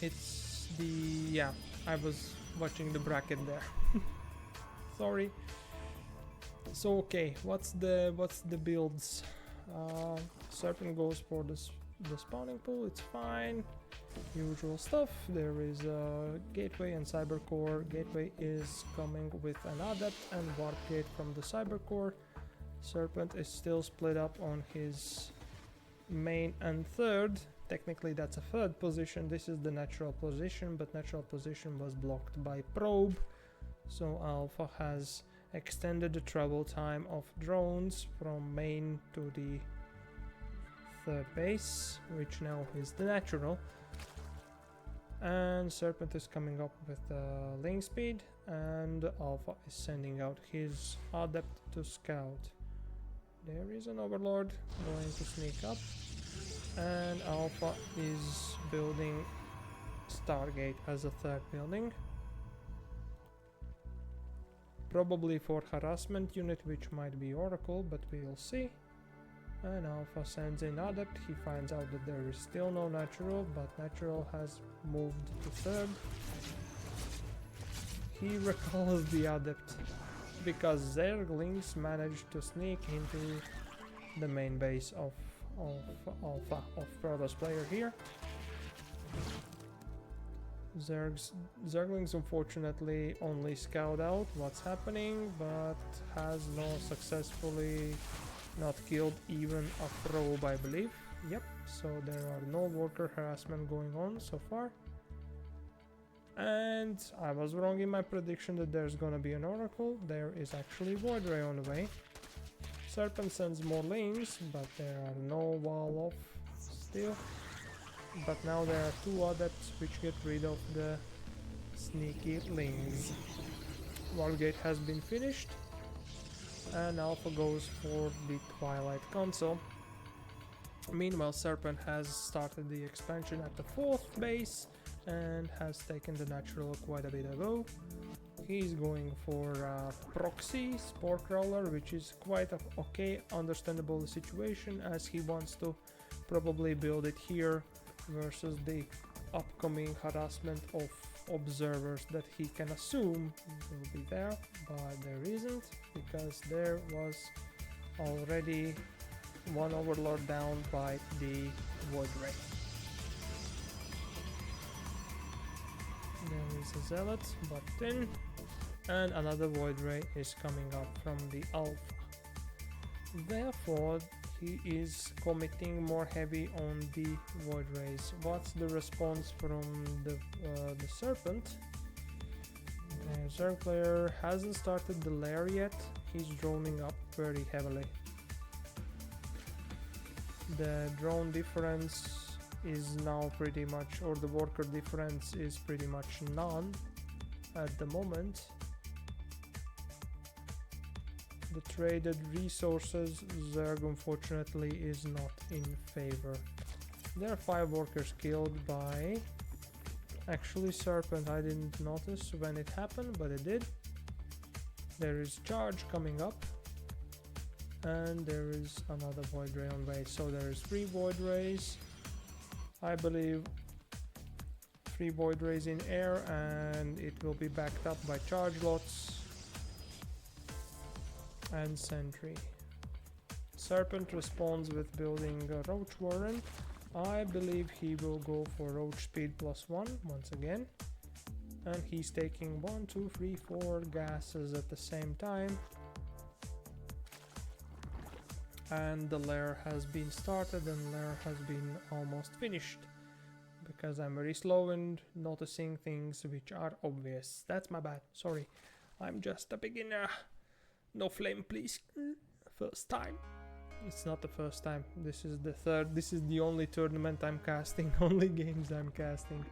It's the, yeah, I was watching the bracket there. Sorry. So okay, what's the builds? Serpent goes for the spawning pool, it's fine. Usual stuff. There is a gateway and cybercore. Gateway is coming with an adept and warp gate from the cybercore. Serpent is still split up on his main and third. Technically that's a third position. This is the natural position, but natural position was blocked by probe. So Alpha has extended the travel time of drones from main to the third base, which now is the natural. And Serpent is coming up with link speed, and Alpha is sending out his adept to scout. There is an overlord going to sneak up, and Alpha is building Stargate as a third building. Probably for harassment unit, which might be Oracle, but we'll see. And Alpha sends in adept. He finds out that there is still no natural, but natural has moved to third. He recalls the adept because Zerglings managed to sneak into the main base of Alpha, of Protoss player here. Zerglings unfortunately only scout out what's happening, but has successfully not killed even a probe, I believe. Yep, so there are no worker harassment going on so far. And I was wrong in my prediction that there's gonna be an Oracle. There is actually Void Ray on the way. Serpent sends more lanes, but there are no wall off still. But now there are two adepts which get rid of the sneaky lings. Wargate has been finished, and Alpha goes for the Twilight Console. Meanwhile, Serpent has started the expansion at the fourth base and has taken the natural quite a bit ago. He's going for proxy spore crawler, which is quite a okay, understandable situation, as he wants to probably build it here versus the upcoming harassment of observers that he can assume will be there, but there isn't, because there was already one overlord down by the Void Ray. There is a zealot, but thin, and another Void Ray is coming up from the Alpha. Therefore, he is committing more heavy on the Void Rays. What's the response from the Serpent? Zerg player hasn't started the lair yet. He's droning up very heavily. The drone difference is now pretty much, or the worker difference is pretty much none at the moment. The traded resources, Zerg unfortunately is not in favor. There are 5 workers killed by actually Serpent. I didn't notice when it happened, but it did. There is charge coming up, and there is another Void Ray on way. So there is 3 Void Rays, I believe, 3 Void Rays in air, and it will be backed up by charge lots and sentry. Serpent responds with building a Roach Warren. I believe he will go for Roach Speed +1 once again, and he's taking 1, 2, 3, 4 gases at the same time. And the lair has been started, and lair has been almost finished, because I'm very slow in noticing things which are obvious. That's my bad, sorry, I'm just a beginner. No flame please. First time. It's not the first time, this is the third. This is the only tournament I'm casting, only games I'm casting,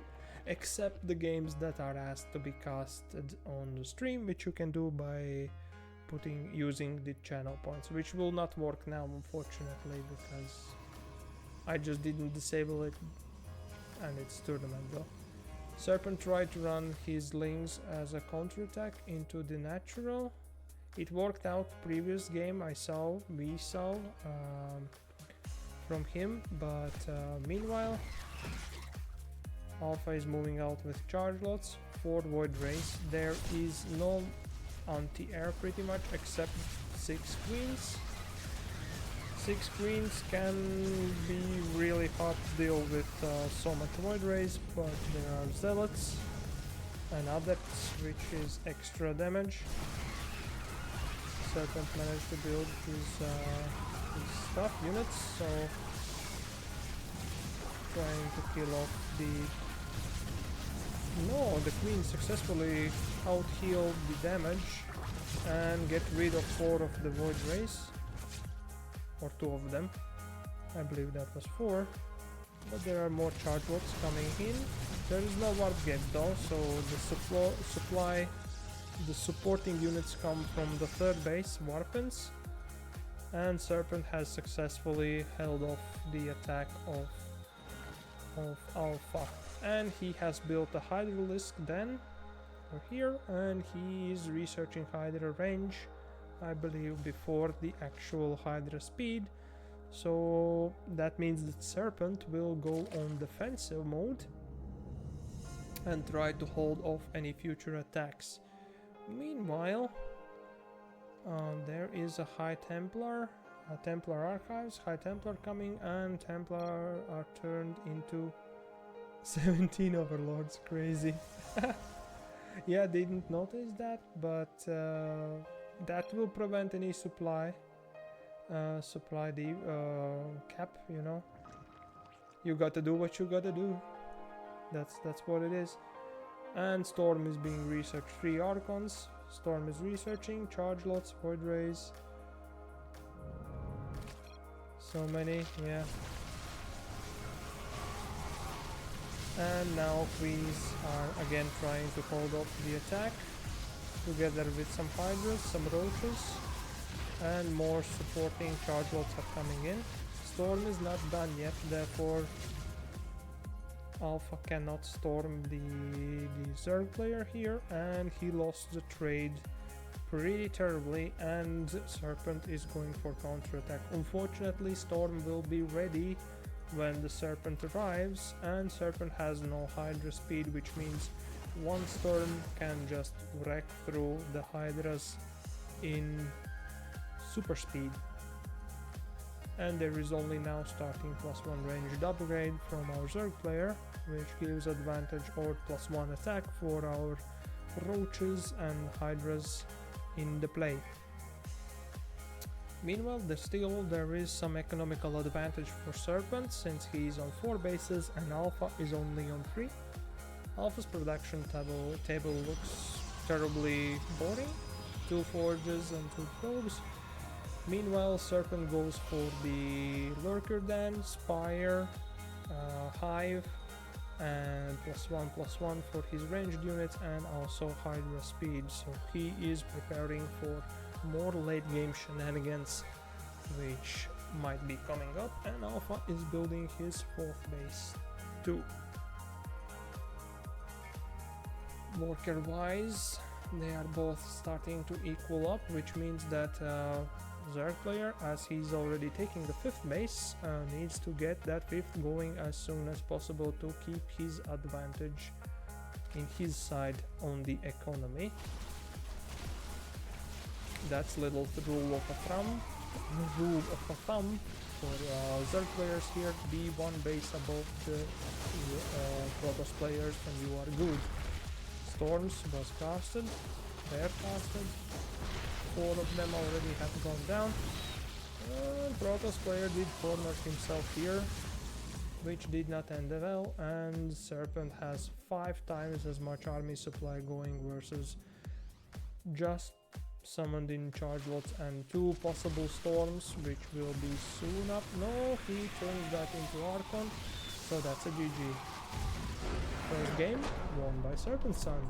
except the games that are asked to be casted on the stream, which you can do by using the channel points, which will not work now unfortunately, because I just didn't disable it, and it's tournament though. Serpent tried to run his lings as a counterattack into the natural. It worked out previous game, we saw from him, but meanwhile Alpha is moving out with charge lots, 4 Void Rays. There is no anti-air pretty much except 6 queens. 6 queens can be really hard to deal with so much Void Rays, but there are zealots and adepts, which is extra damage. Serpent managed to build his stuff units, so trying to kill off the... No, the queen successfully out-healed the damage and get rid of 4 of the Void Rays, or 2 of them. I believe that was 4, but there are more charge lots coming in. There is no warp gate though, so the supporting units come from the 3rd base, Warpens, and Serpent has successfully held off the attack of Alpha. And he has built a Hydralisk then over here, and he is researching Hydra range, I believe, before the actual Hydra speed. So that means that Serpent will go on defensive mode and try to hold off any future attacks. Meanwhile, there is a High Templar, Templar Archives, High Templar coming, and Templar are turned into 17 Overlords. Crazy. Yeah, didn't notice that, but that will prevent any supply cap, you know. You gotta do what you gotta do. That's what it is. And Storm is being researched. 3 Archons. Storm is researching. Charge lots, Void Rays. So many, yeah. And now Queens are again trying to hold off the attack, together with some Hydras, some Roaches, and more supporting charge lots are coming in. Storm is not done yet, therefore Alpha cannot storm the Zerg player here, and he lost the trade pretty terribly, and Serpent is going for counterattack. Unfortunately, Storm will be ready when the Serpent arrives, and Serpent has no Hydra speed, which means one Storm can just wreck through the Hydras in super speed. And there is only now starting +1 ranged upgrade from our Zerg player, which gives advantage or +1 attack for our Roaches and Hydras in the play. Meanwhile, there is some economical advantage for Serpent, since he is on 4 bases and Alpha is only on 3. Alpha's production table looks terribly boring. 2 Forges and 2 Probes. Meanwhile, Serpent goes for the Lurker Den, Spire, Hive, and +1/+1 for his ranged units, and also Hydra speed. So he is preparing for more late game shenanigans, which might be coming up, and Alpha is building his 4th base too. Worker wise, they are both starting to equal up, which means that Zerg player, as he's already taking the 5th base, needs to get that 5th going as soon as possible to keep his advantage in his side on the economy. That's little rule of a thumb for Zerg players here. Be 1 base above the Protoss players and you are good. Storms was casted, they're casted. 4 of them already have gone down. Protoss player did corner himself here, which did not end well, and Serpent has 5 times as much army supply going versus just summoned in charge lots and 2 possible storms, which will be soon up. No, he turns that into Archon, so that's a GG. First game won by SerpetSun.